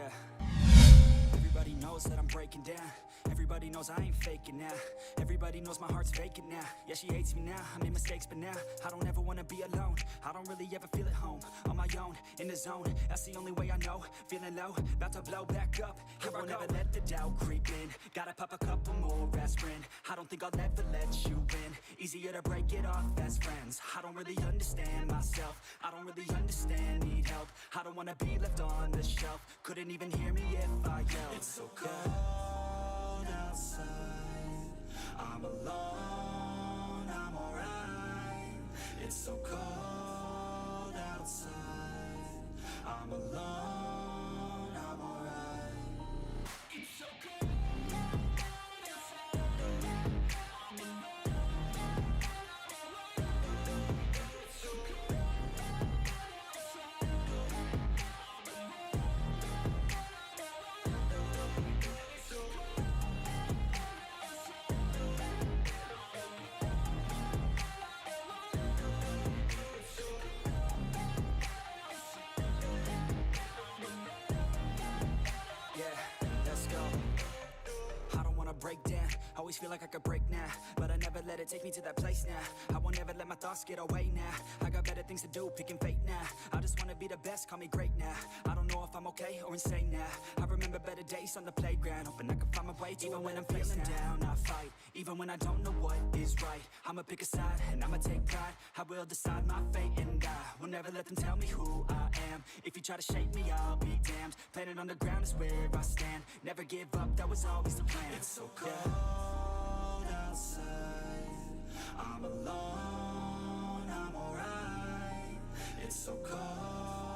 Yeah. Everybody knows that I'm breaking down. Everybody knows I ain't faking now. Everybody knows my heart's vacant now. Yeah, she hates me now, I made mistakes but now I don't ever wanna be alone. I don't really ever feel at home. On my own, in the zone, that's the only way I know. Feeling low, about to blow back up. Here I won't ever let the doubt creep in. Gotta pop a couple more aspirin. I don't think I'll ever let you in. Easier to break it off best friends. I don't really understand myself. I don't really understand, need help. I don't wanna be left on the shelf. Couldn't even hear me if I yelled. It's so cold outside. I'm alone, I'm alright. It's so cold outside. I'm alone, I'm alright. It's so cold outside. I'm alone. It's so cold outside. Break down, always feel like I could break now, but I never let it take me to that place now. I won't ever let my thoughts get away now. I got better things to do, picking fate now. I just wanna be the best, call me great now. I don't know if I'm okay or insane now. I remember better days on the playground, hoping I can find my way to even when I'm feeling down, I fight. Even when I don't know what is right, I'ma pick a side and I'ma take pride. I will decide my fate and I will never let them tell me who I am. If you try to shape me, I'll be damned. Planet on the ground is where I stand. Never give up, that was always the plan. It's so cold outside. I'm alone, I'm alright. It's so cold